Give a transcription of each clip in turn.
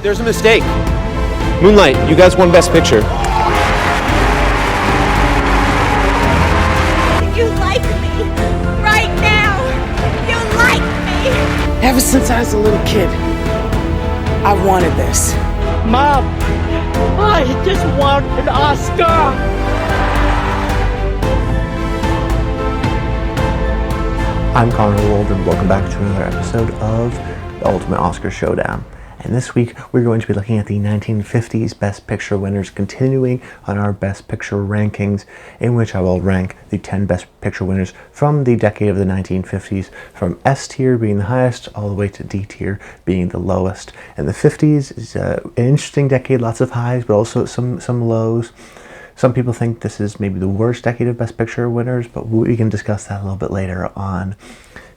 There's a mistake. Moonlight, you guys won Best Picture. You like me right now. You like me. Ever since I was a little kid, I wanted this. Mom, I just want an Oscar. I'm Connor Wold, and welcome back to another episode of the Ultimate Oscar Showdown. And this week we're going to be looking at the 1950s Best Picture winners, continuing on our Best Picture rankings, in which I will rank the 10 Best Picture winners from the decade of the 1950s, from S tier being the highest all the way to D tier being the lowest. And the 50s is an interesting decade, lots of highs but also some lows. Some people think this is maybe the worst decade of Best Picture winners, but we can discuss that a little bit later on.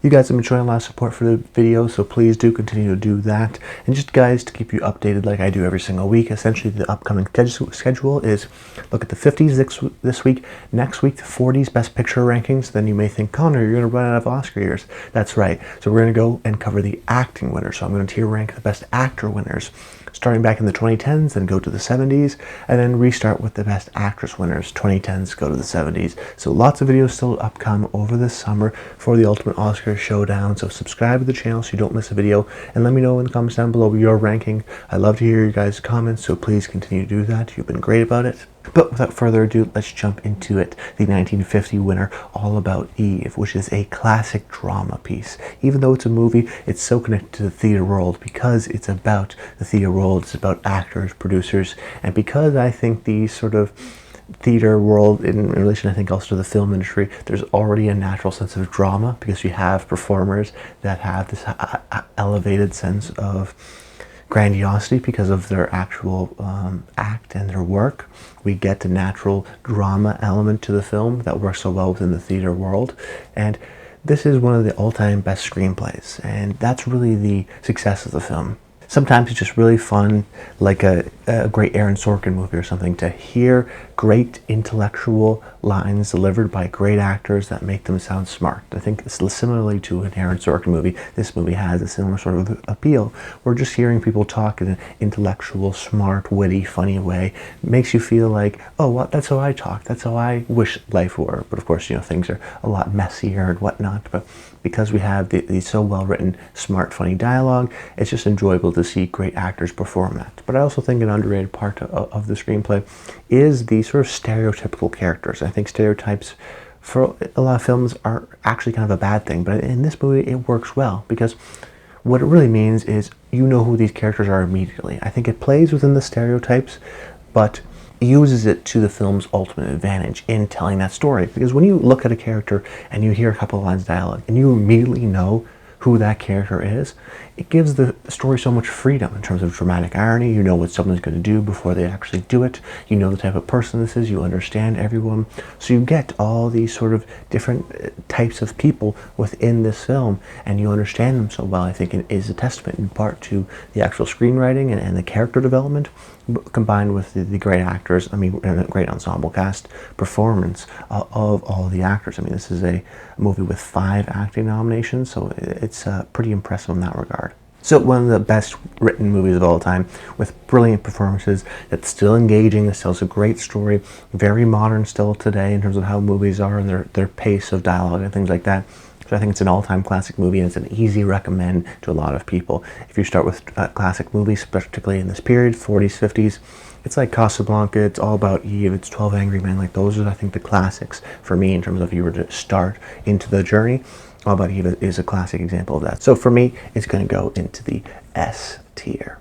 You guys have been showing a lot of support for the video, so please do continue to do that. And just guys, to keep you updated like I do every single week, essentially the upcoming schedule is look at the 50s this week, next week the 40s Best Picture rankings. Then you may think, Connor, you're going to run out of Oscar years. That's right. So we're going to go and cover the acting winners. So I'm going to tier rank the Best Actor winners, starting back in the 2010s, then go to the 70s, and then restart with the Best Actress winners, 2010s, go to the 70s. So lots of videos still upcome over this summer for the Ultimate Oscar Showdown. So subscribe to the channel so you don't miss a video, and let me know in the comments down below your ranking. I love to hear your guys' comments, so please continue to do that. You've been great about it. But without further ado, let's jump into it. The 1950 winner, All About Eve, which is a classic drama piece. Even though it's a movie, it's so connected to the theater world because it's about the theater world, it's about actors, producers, and because I think the sort of theater world, in relation I think also to the film industry, there's already a natural sense of drama because you have performers that have this elevated sense of grandiosity because of their actual act and their work. We get the natural drama element to the film that works so well within the theater world, and this is one of the all-time best screenplays, and that's really the success of the film. Sometimes it's just really fun, like a great Aaron Sorkin movie or something, to hear great intellectual lines delivered by great actors that make them sound smart. I think similarly to an Aaron Sorkin movie, this movie has a similar sort of appeal. We're just hearing people talk in an intellectual, smart, witty, funny way. It makes you feel like, oh, well, that's how I talk. That's how I wish life were. But of course, you know, things are a lot messier and whatnot. But because we have the so well-written, smart, funny dialogue, it's just enjoyable to see great actors perform that. But I also think an underrated part of the screenplay is the sort of stereotypical characters. I think stereotypes for a lot of films are actually kind of a bad thing, but in this movie it works well because what it really means is you know who these characters are immediately. I think it plays within the stereotypes, but uses it to the film's ultimate advantage in telling that story. Because when you look at a character and you hear a couple of lines of dialogue and you immediately know who that character is, it gives the story so much freedom in terms of dramatic irony. You know what someone's going to do before they actually do it. You know the type of person this is. You understand everyone. So you get all these sort of different types of people within this film, and you understand them so well. I think it is a testament in part to the actual screenwriting and the character development, combined with the great actors, and a great ensemble cast performance of all the actors. I mean, this is a movie with 5 acting nominations, so it's pretty impressive in that regard. So one of the best written movies of all time, with brilliant performances, that's still engaging, that tells a great story, very modern still today in terms of how movies are and their pace of dialogue and things like that. So I think it's an all-time classic movie, and it's an easy recommend to a lot of people. If you start with classic movies, particularly in this period, 40s, 50s, it's like Casablanca, it's All About Eve, it's 12 Angry Men. Like, those are, I think, the classics for me in terms of if you were to start into the journey. All About Eve is a classic example of that. So for me, it's going to go into the S tier.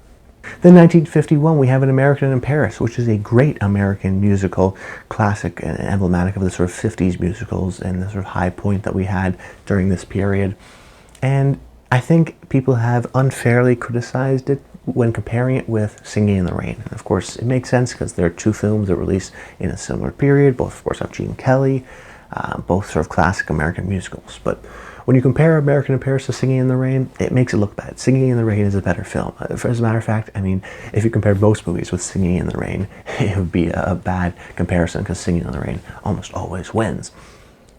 Then 1951, we have An American in Paris, which is a great American musical, classic and emblematic of the sort of 50s musicals and the sort of high point that we had during this period. And I think people have unfairly criticized it when comparing it with Singing in the Rain. And of course, it makes sense because there are 2 films that were released in a similar period. Both, of course, have Gene Kelly, both sort of classic American musicals. But when you compare American in Paris to Singing in the Rain, it makes it look bad. Singing in the Rain is a better film. As a matter of fact, I mean, if you compare most movies with Singing in the Rain, it would be a bad comparison because Singing in the Rain almost always wins.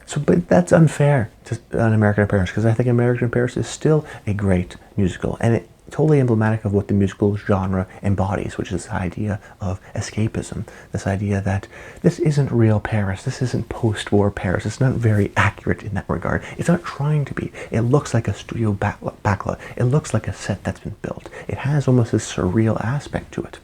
So, but that's unfair to An American in Paris, because I think American in Paris is still a great musical, and totally emblematic of what the musical genre embodies, which is the idea of escapism. This idea that this isn't real Paris, this isn't post-war Paris, it's not very accurate in that regard. It's not trying to be. It looks like a studio backlot. It looks like a set that's been built. It has almost this surreal aspect to it.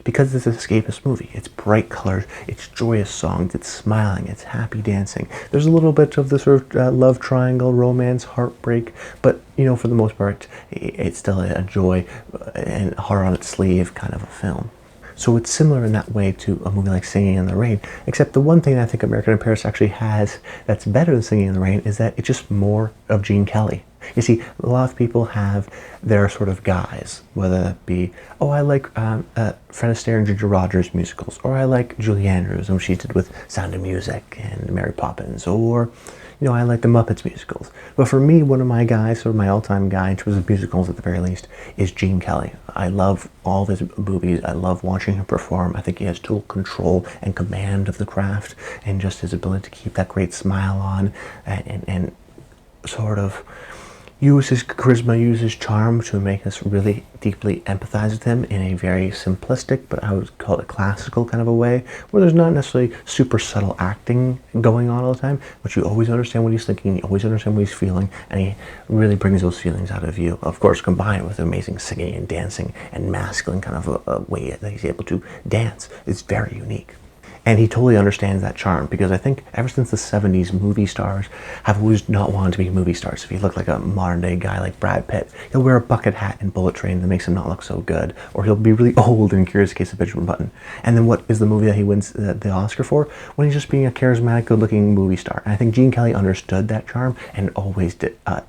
Because it's an escapist movie. It's bright colors, it's joyous songs, it's smiling, it's happy dancing. There's a little bit of the sort of love triangle, romance, heartbreak, but for the most part, it's still a joy and heart on its sleeve kind of a film. So it's similar in that way to a movie like Singing in the Rain, except the one thing I think American in Paris actually has that's better than Singing in the Rain is that it's just more of Gene Kelly. You see, a lot of people have their sort of guys, whether that be, oh, I like Fred Astaire and Ginger Rogers musicals, or I like Julie Andrews and what she did with Sound of Music and Mary Poppins, or I like the Muppets musicals. But for me, one of my guys, or my all-time guy in terms of musicals at the very least, is Gene Kelly. I love all of his movies. I love watching him perform. I think he has total control and command of the craft, and just his ability to keep that great smile on and sort of use his charisma, use his charm to make us really deeply empathize with him in a very simplistic, but I would call it classical kind of a way, where there's not necessarily super subtle acting going on all the time, but you always understand what he's thinking, you always understand what he's feeling, and he really brings those feelings out of you. Of course, combined with amazing singing and dancing and masculine kind of a way that he's able to dance. It's very unique. And he totally understands that charm, because I think ever since the 70s, movie stars have always not wanted to be movie stars. If you look like a modern day guy like Brad Pitt, he'll wear a bucket hat and Bullet Train that makes him not look so good. Or he'll be really old in Curious Case of Benjamin Button. And then what is the movie that he wins the Oscar for? When he's just being a charismatic, good looking movie star. And I think Gene Kelly understood that charm and always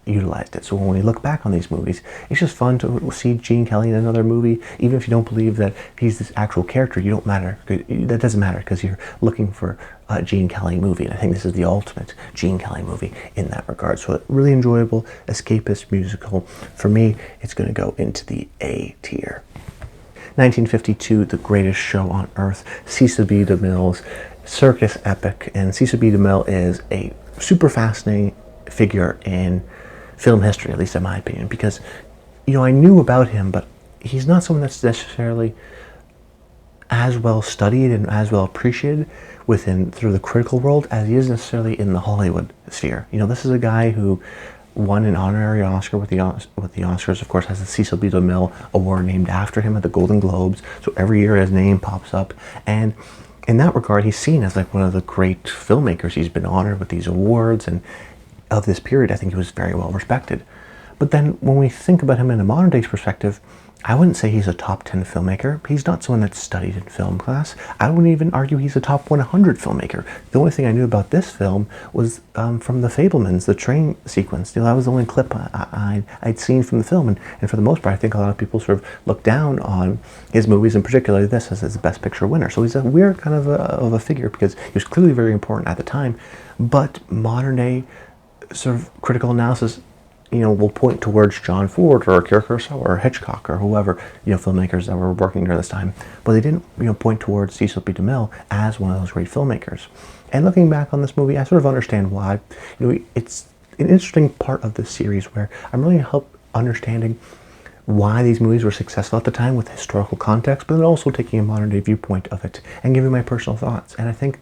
utilized it. So when we look back on these movies, it's just fun to see Gene Kelly in another movie. Even if you don't believe that he's this actual character, you don't matter. That doesn't matter, because you're looking for a Gene Kelly movie, and I think this is the ultimate Gene Kelly movie in that regard. So a really enjoyable escapist musical. For me, it's going to go into the A tier. 1952, The Greatest Show on Earth, Cecil B. DeMille's circus epic, and Cecil B. DeMille is a super fascinating figure in film history, at least in my opinion, because I knew about him, but he's not someone that's necessarily as well studied and as well appreciated through the critical world as he is necessarily in the Hollywood sphere. This is a guy who won an honorary Oscar with the Oscars. Of course, has the Cecil B. DeMille Award named after him at the Golden Globes. So every year his name pops up, and in that regard, he's seen as like one of the great filmmakers. He's been honored with these awards, and of this period, I think he was very well respected. But then when we think about him in a modern day perspective, I wouldn't say he's a top 10 filmmaker. He's not someone that's studied in film class. I wouldn't even argue he's a top 100 filmmaker. The only thing I knew about this film was from The Fabelmans, the train sequence. That was the only clip I'd seen from the film. And for the most part, I think a lot of people sort of look down on his movies, and particularly this, as his Best Picture winner. So he's a weird kind of a figure, because he was clearly very important at the time. But modern day sort of critical analysis will point towards John Ford or Akira Kurosawa or Hitchcock or whoever, filmmakers that were working during this time. But they didn't, point towards Cecil B. DeMille as one of those great filmmakers. And looking back on this movie, I sort of understand why. It's an interesting part of this series where I'm really understanding why these movies were successful at the time with historical context, but then also taking a modern day viewpoint of it and giving my personal thoughts. And I think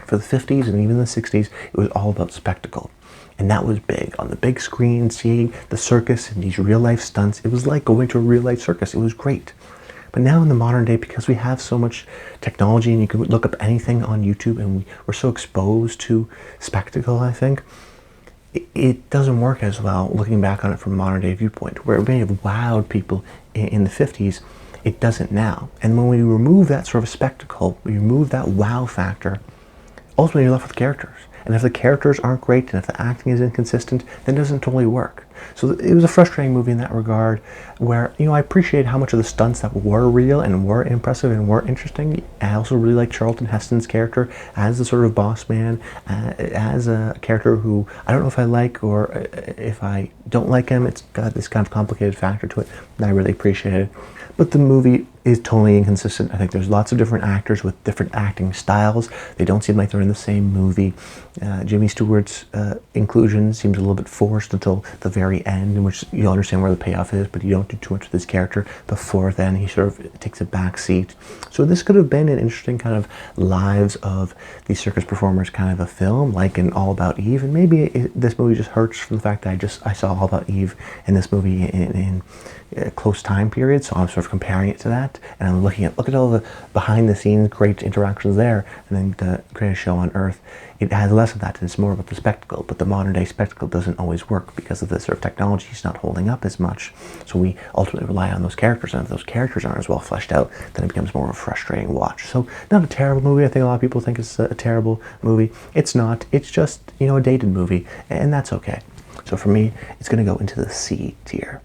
for the 50s and even the 60s, it was all about spectacle. And that was big. On the big screen, seeing the circus and these real-life stunts, it was like going to a real-life circus. It was great. But now in the modern day, because we have so much technology and you can look up anything on YouTube, and we're so exposed to spectacle, I think, it doesn't work as well looking back on it from a modern day viewpoint. Where it may have wowed people in the 50s, it doesn't now. And when we remove that sort of spectacle, we remove that wow factor, ultimately you're left with characters. And if the characters aren't great, and if the acting is inconsistent, then it doesn't totally work. So it was a frustrating movie in that regard, where, I appreciate how much of the stunts that were real and were impressive and were interesting. I also really like Charlton Heston's character as the sort of boss man, as a character who I don't know if I like, or if I don't like him. It's got this kind of complicated factor to it that I really appreciated. But the movie is totally inconsistent. I think there's lots of different actors with different acting styles. They don't seem like they're in the same movie. Jimmy Stewart's inclusion seems a little bit forced until the very end, in which you'll understand where the payoff is, but you don't do too much with his character before then. He sort of takes a back seat. So this could have been an interesting kind of lives of these circus performers kind of a film, like in All About Eve. And maybe this movie just hurts from the fact that I saw All About Eve in this movie in a close time period, so I'm sort of comparing it to that, and I'm look at all the behind the scenes great interactions there, and then the Greatest Show on Earth, it has less of that, and it's more about the spectacle, but the modern day spectacle doesn't always work because of the sort of technology is not holding up as much, so we ultimately rely on those characters, and if those characters aren't as well fleshed out, then it becomes more of a frustrating watch. So not a terrible movie. I think a lot of people think it's a terrible movie. It's not. It's just, you know, a dated movie, and that's okay. So for me, it's going to go into the C tier.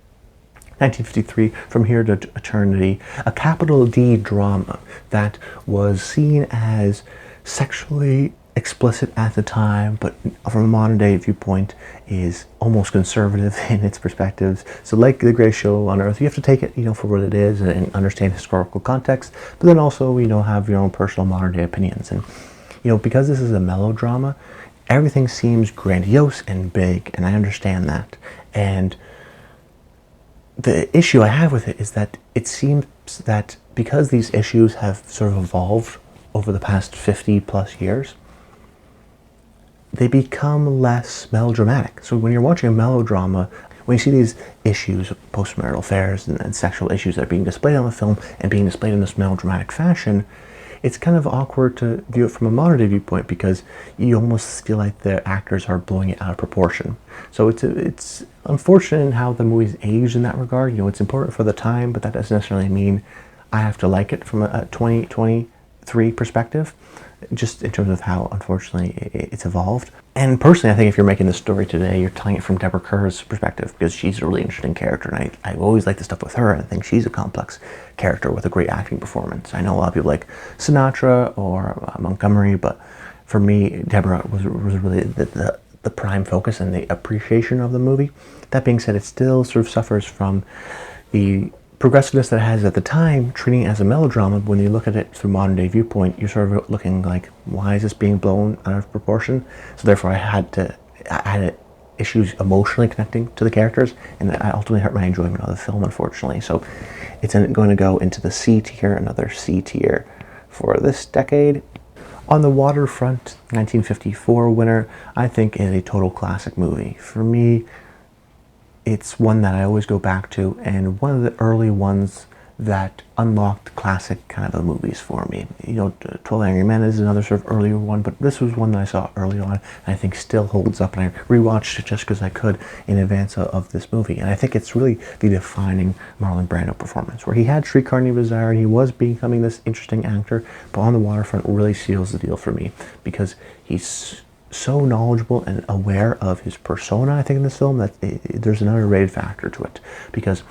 1953, From Here to Eternity, a capital D drama that was seen as sexually explicit at the time, but from a modern day viewpoint is almost conservative in its perspectives. So like The Greatest Show on Earth, you have to take it, you know, for what it is and understand historical context, but then also, you know, have your own personal modern day opinions. And, you know, because this is a melodrama, everything seems grandiose and big, and I understand that. And the issue I have with it is that it seems that because these issues have sort of evolved over the past 50 plus years, they become less melodramatic. So when you're watching a melodrama, when you see these issues of post-marital affairs and sexual issues that are being displayed on the film and being displayed in this melodramatic fashion, it's kind of awkward to view it from a modern day viewpoint because you almost feel like the actors are blowing it out of proportion. So it's unfortunate in how the movie's aged in that regard. You know, it's important for the time, but that doesn't necessarily mean I have to like it from a 2023 perspective, just in terms of how, unfortunately, it's evolved. And personally, I think if you're making this story today, you're telling it from Deborah Kerr's perspective, because she's a really interesting character, and I always like the stuff with her, and I think she's a complex character with a great acting performance. I know a lot of people like Sinatra or Montgomery, but for me, Deborah was really the prime focus and the appreciation of the movie. That being said, it still sort of suffers from the progressiveness that it has at the time, treating it as a melodrama. When you look at it through modern day viewpoint, you're sort of looking like, why is this being blown out of proportion? So therefore I had issues emotionally connecting to the characters, and I ultimately hurt my enjoyment of the film, unfortunately. So it's going to go into the C tier, another C tier for this decade. On the Waterfront, 1954 winner, I think is a total classic movie. For me, it's one that I always go back to, and one of the early ones that unlocked classic kind of movies for me. You know, 12 Angry Men is another sort of earlier one, but this was one that I saw early on, and I think still holds up, and I rewatched it just because I could in advance of this movie. And I think it's really the defining Marlon Brando performance, where he had Streetcar Named Desire, and he was becoming this interesting actor, but On the Waterfront really seals the deal for me, because he's so knowledgeable and aware of his persona, I think, in this film, that there's an underrated factor to it, because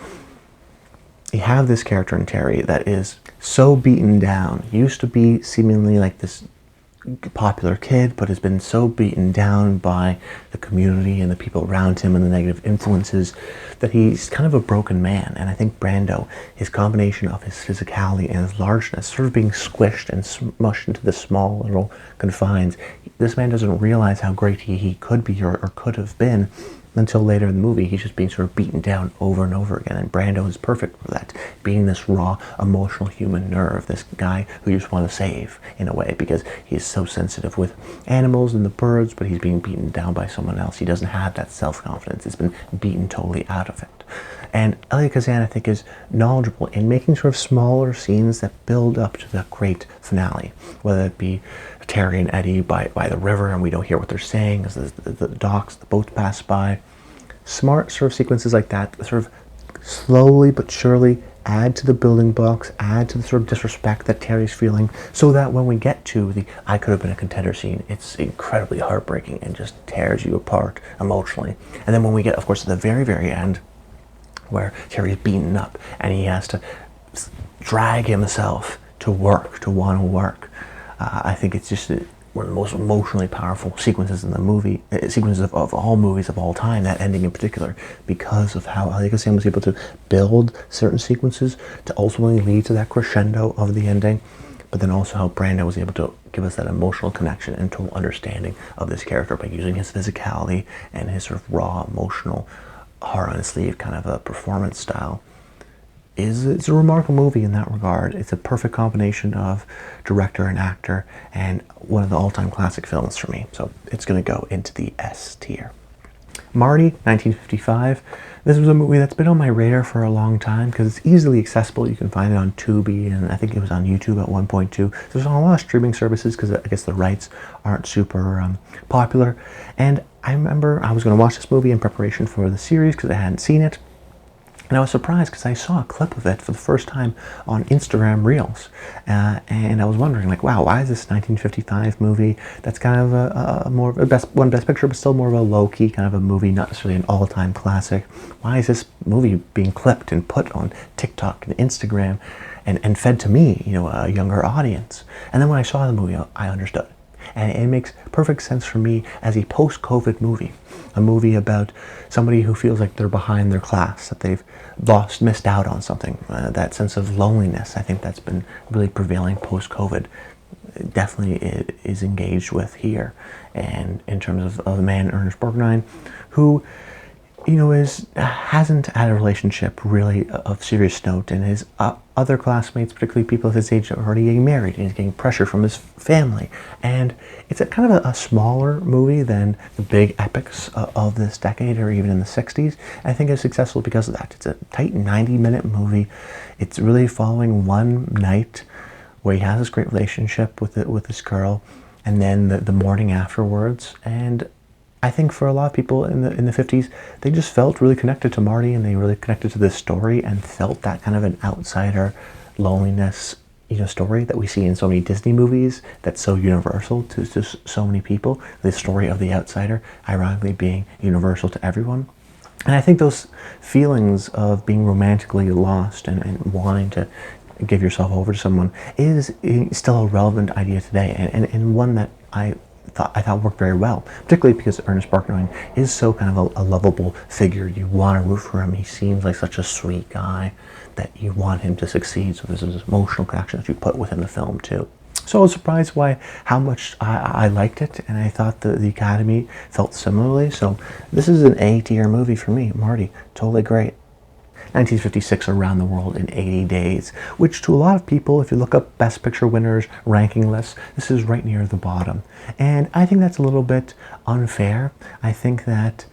you have this character in Terry that is so beaten down, used to be seemingly like this popular kid, but has been so beaten down by the community and the people around him and the negative influences that he's kind of a broken man. And I think Brando, his combination of his physicality and his largeness, sort of being squished and smushed into the small little confines, this man doesn't realize how great he could be or could have been until later in the movie. He's just being sort of beaten down over and over again, and Brando is perfect for that, being this raw, emotional human nerve, this guy who you just want to save, in a way, because he's so sensitive with animals and the birds, but he's being beaten down by someone else. He doesn't have that self-confidence. It's been beaten totally out of it. And Elia Kazan, I think, is knowledgeable in making sort of smaller scenes that build up to the great finale, whether it be Terry and Eddie by the river, and we don't hear what they're saying as the docks, the boats pass by. Smart sort of sequences like that sort of slowly but surely add to the building blocks, add to the sort of disrespect that Terry's feeling, so that when we get to the I could have been a contender scene, it's incredibly heartbreaking and just tears you apart emotionally. And then when we get, of course, to the very, very end, where Terry's beaten up and he has to drag himself to work, to want to work, I think it's just one of the most emotionally powerful sequences in the movie, sequences of all movies of all time, that ending in particular, because of how Alicia Sam was able to build certain sequences to ultimately lead to that crescendo of the ending, but then also how Brando was able to give us that emotional connection and total understanding of this character by using his physicality and his sort of raw, emotional, heart on his sleeve kind of a performance style. It's a remarkable movie in that regard. It's a perfect combination of director and actor, and one of the all-time classic films for me. So it's going to go into the S tier. Marty, 1955. This was a movie that's been on my radar for a long time because it's easily accessible. You can find it on Tubi, and I think it was on YouTube at one point too. There's on a lot of streaming services because I guess the rights aren't super popular. And I remember I was going to watch this movie in preparation for the series because I hadn't seen it. And I was surprised because I saw a clip of it for the first time on Instagram Reels. And I was wondering, like, wow, why is this 1955 movie that's kind of a more of a best picture, but still more of a low-key kind of a movie, not necessarily an all-time classic. Why is this movie being clipped and put on TikTok and Instagram and fed to me, you know, a younger audience? And then when I saw the movie, I understood. And it makes perfect sense for me as a post-COVID movie. A movie about somebody who feels like they're behind their class, that they've missed out on something. That sense of loneliness, I think that's been really prevailing post-COVID. Definitely it is engaged with here. And in terms of a man, Ernest Borgnine, who, you know, hasn't had a relationship really of serious note, and his other classmates, particularly people of his age, are already getting married, and he's getting pressure from his family. And it's a kind of a smaller movie than the big epics of this decade, or even in the 60s. I think it's successful because of that. It's a tight 90-minute movie. It's really following one night where he has this great relationship with this girl, and then the morning afterwards. And I think for a lot of people in the 50s, they just felt really connected to Marty, and they really connected to this story and felt that kind of an outsider loneliness, you know, story that we see in so many Disney movies that's so universal to so many people. The story of the outsider, ironically being universal to everyone. And I think those feelings of being romantically lost and wanting to give yourself over to someone is still a relevant idea today, and one that I thought worked very well, particularly because Ernest Borgnine is so kind of a lovable figure. You want to root for him. He seems like such a sweet guy that you want him to succeed. So there's this emotional connection that you put within the film too. So I was surprised how much I liked it, and I thought the Academy felt similarly. So this is an A tier movie for me. Marty, totally great. 1956, Around the World in 80 Days, which to a lot of people, if you look up Best Picture winners ranking lists, this is right near the bottom. And I think that's a little bit unfair. I think that,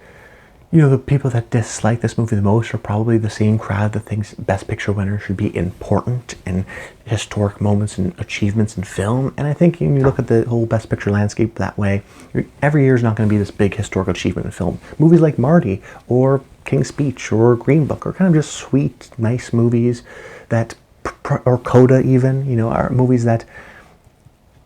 you know, the people that dislike this movie the most are probably the same crowd that thinks Best Picture winners should be important and historic moments and achievements in film. And I think when you look at the whole Best Picture landscape that way, every year is not going to be this big historic achievement in film. Movies like Marty or King's Speech or Green Book are kind of just sweet, nice movies that, or Coda even, you know, are movies that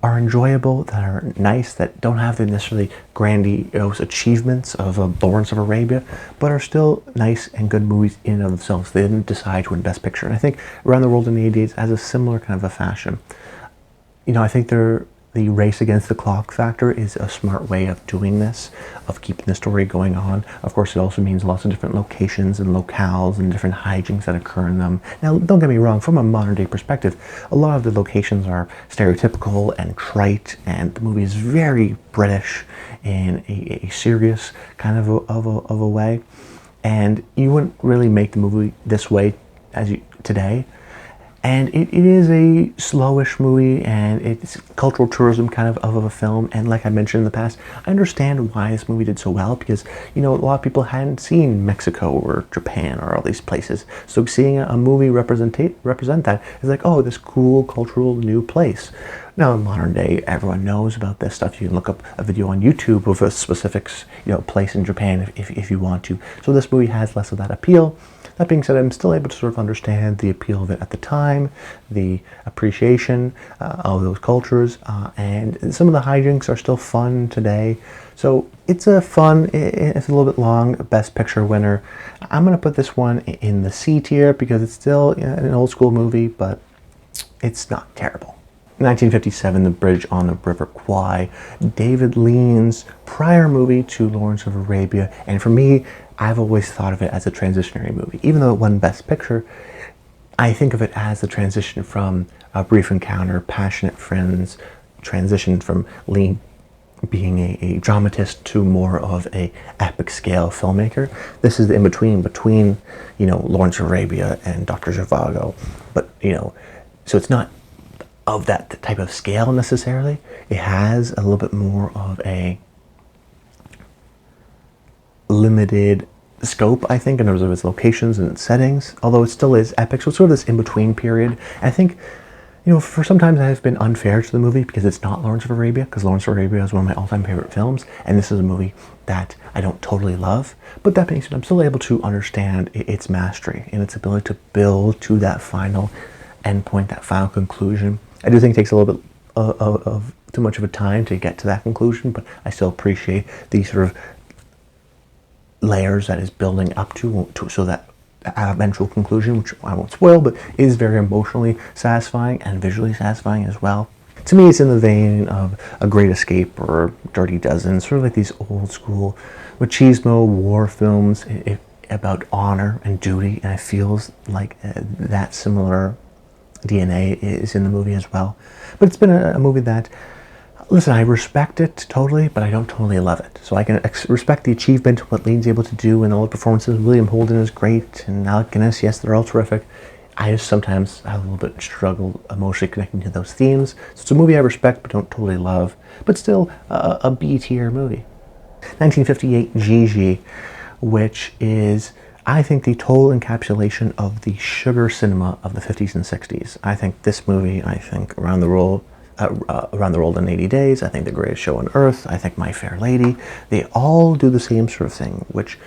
are enjoyable, that are nice, that don't have the necessarily grandiose achievements of Lawrence of Arabia, but are still nice and good movies in and of themselves. They didn't decide to win Best Picture. And I think Around the World in 80 Days has a similar kind of a fashion. You know, I think the race against the clock factor is a smart way of doing this, of keeping the story going on. Of course, it also means lots of different locations and locales and different hijinks that occur in them. Now, don't get me wrong, from a modern day perspective, a lot of the locations are stereotypical and trite, and the movie is very British in a serious kind of a way. And you wouldn't really make the movie this way today. And it is a slowish movie, and it's cultural tourism kind of a film. And like I mentioned in the past, I understand why this movie did so well, because, you know, a lot of people hadn't seen Mexico or Japan or all these places. So seeing a movie represent that is like, oh, this cool cultural new place. Now, in modern day, everyone knows about this stuff. You can look up a video on YouTube of a specific, you know, place in Japan if you want to. So this movie has less of that appeal. That being said, I'm still able to sort of understand the appeal of it at the time, the appreciation of those cultures, and some of the hijinks are still fun today. So it's a fun, it's a little bit long, Best Picture winner. I'm going to put this one in the C tier because it's still an old school movie, but it's not terrible. 1957, The Bridge on the River Kwai, David Lean's prior movie to Lawrence of Arabia, and for me, I've always thought of it as a transitionary movie. Even though it won Best Picture, I think of it as the transition from A Brief Encounter, Passionate Friends, transition from Lean being a dramatist to more of a epic scale filmmaker. This is the between, Lawrence of Arabia and Dr. Zhivago. But, so it's not of that type of scale necessarily. It has a little bit more of a limited scope, I think, in terms of its locations and its settings, although it still is epic. So it's sort of this in-between period. And I think, for sometimes I've been unfair to the movie because it's not Lawrence of Arabia, because Lawrence of Arabia is one of my all-time favorite films, and this is a movie that I don't totally love. But that being said, I'm still able to understand its mastery and its ability to build to that final endpoint, that final conclusion. I do think it takes a little bit of too much of a time to get to that conclusion, but I still appreciate these sort of layers that is building up to so that eventual conclusion, which I won't spoil, but is very emotionally satisfying and visually satisfying as well. To me, it's in the vein of A Great Escape or Dirty Dozen, sort of like these old school machismo war films about honor and duty, and it feels like that similar DNA is in the movie as well. But it's been a movie that, listen, I respect it totally, but I don't totally love it. So I can respect the achievement, what Lean's able to do, and all the performances. William Holden is great, and Alec Guinness, yes, they're all terrific. I just sometimes have a little bit struggle emotionally connecting to those themes. So it's a movie I respect, but don't totally love, but still a B-tier movie. 1958, Gigi, which is, I think, the total encapsulation of the sugar cinema of the 50s and 60s. I think this movie, Around the World in 80 Days, I think The Greatest Show on Earth, I think My Fair Lady, they all do the same sort of thing, which,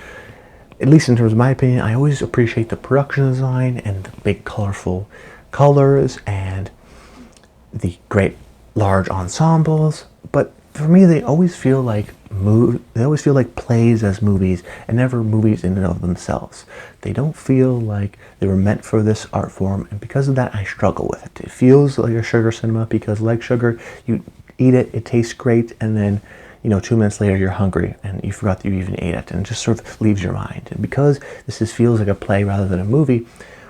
at least in terms of my opinion, I always appreciate the production design and the big colorful colors and the great large ensembles, but for me they always feel like plays as movies and never movies in and of themselves. They don't feel like they were meant for this art form, and because of that I struggle with it. It feels like a sugar cinema because, like sugar, you eat it, it tastes great, and then 2 minutes later you're hungry and you forgot that you even ate it, and it just sort of leaves your mind. And because this feels like a play rather than a movie,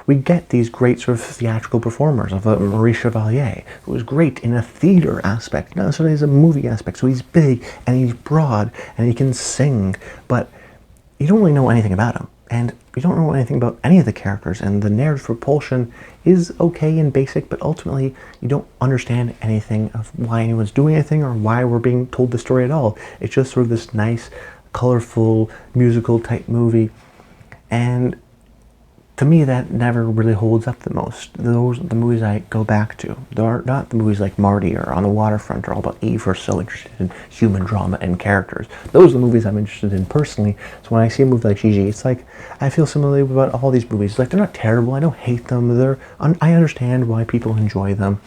we get these great sort of theatrical performers of Maurice Chevalier, who is great in a theater aspect, not necessarily as a movie aspect. So he's big and he's broad and he can sing, but you don't really know anything about him. And you don't know anything about any of the characters, and the narrative propulsion is okay and basic, but ultimately you don't understand anything of why anyone's doing anything or why we're being told the story at all. It's just sort of this nice, colorful, musical type movie, and to me that never really holds up the most. Those are the movies I go back to. They're not the movies like Marty or On the Waterfront or All About Eve, who are so interested in human drama and characters. Those are the movies I'm interested in personally. So when I see a movie like Gigi, it's like I feel similarly about all these movies. Like, they're not terrible, I don't hate them, I understand why people enjoy them.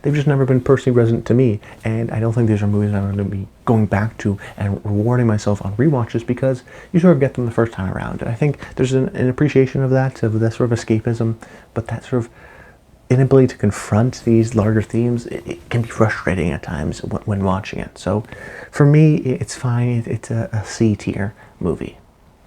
They've just never been personally resonant to me, and I don't think these are movies I'm going to be going back to and rewarding myself on rewatches, because you sort of get them the first time around. And I think there's an appreciation of that sort of escapism, but that sort of inability to confront these larger themes, it can be frustrating at times when watching it. So for me, it's fine. It's a C-tier movie.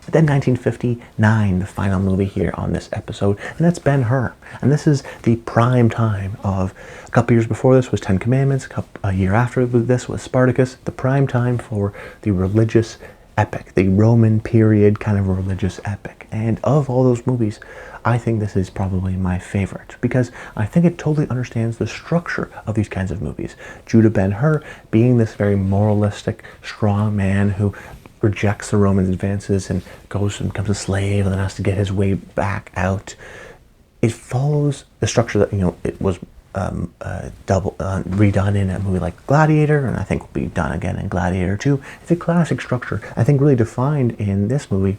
Then 1959, the final movie here on this episode, and that's Ben-Hur. And this is the prime time of, a couple years before this was 10 Commandments, a year after this was Spartacus, the prime time for the religious epic, the Roman period kind of religious epic. And of all those movies, I think this is probably my favorite, because I think it totally understands the structure of these kinds of movies. Judah Ben-Hur being this very moralistic, strong man who rejects the Roman advances and goes and becomes a slave and then has to get his way back out. It follows the structure that, it was redone in a movie like Gladiator, and I think will be done again in Gladiator 2. It's a classic structure, I think really defined in this movie,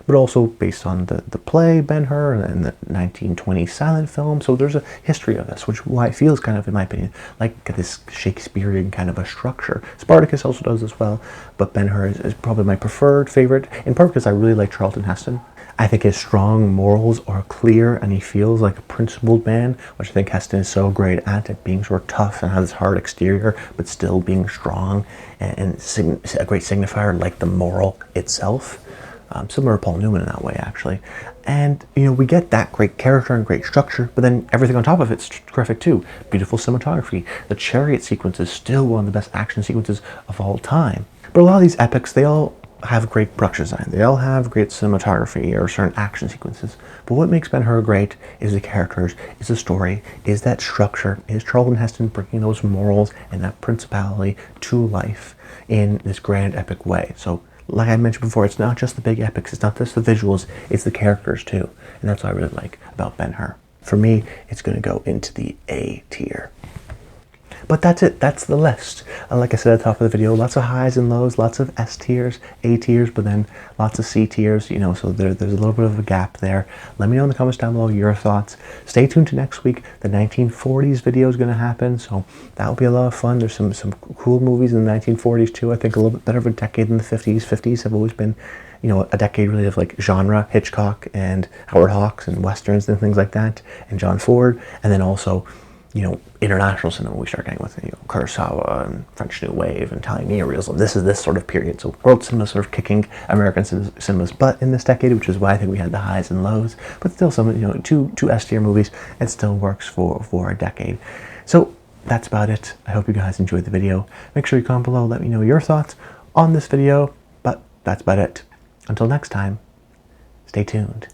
but also based on the play Ben-Hur and the 1920 silent film. So there's a history of this, which is why it feels kind of, in my opinion, like this Shakespearean kind of a structure. Spartacus also does as well, but Ben-Hur is probably my preferred favorite, in part because I really like Charlton Heston. I think his strong morals are clear, and he feels like a principled man, which I think Heston is so great at being sort of tough and has this hard exterior, but still being strong and a great signifier like the moral itself. Similar to Paul Newman in that way, actually. And, you know, we get that great character and great structure, but then everything on top of it's terrific too. Beautiful cinematography. The chariot sequence is still one of the best action sequences of all time. But a lot of these epics, they all have great production design. They all have great cinematography or certain action sequences. But what makes Ben-Hur great is the characters, is the story, is that structure, is Charlton Heston bringing those morals and that principality to life in this grand epic way. So, like I mentioned before, it's not just the big epics, it's not just the visuals, it's the characters too. And that's what I really like about Ben-Hur. For me, it's going to go into the A tier. But that's it, that's the list. Like I said at the top of the video, lots of highs and lows, lots of S tiers, A tiers, but then lots of C tiers, you know, so there's a little bit of a gap there. Let me know in the comments down below your thoughts. Stay tuned to next week. The 1940s video is going to happen, so that'll be a lot of fun. There's some cool movies in the 1940s too. I think a little bit better of a decade than the 50s. 50s have always been, you know, a decade really of like genre, Hitchcock and Howard Hawks and Westerns and things like that, and John Ford, and then also, you know, international cinema. We start getting with, you know, Kurosawa and French New Wave and Italian neorealism. This is this sort of period. So world cinema sort of kicking American cinema's butt in this decade, which is why I think we had the highs and lows. But still, some, you know, two S tier movies. It still works for a decade. So that's about it. I hope you guys enjoyed the video. Make sure you comment below. Let me know your thoughts on this video. But that's about it. Until next time, stay tuned.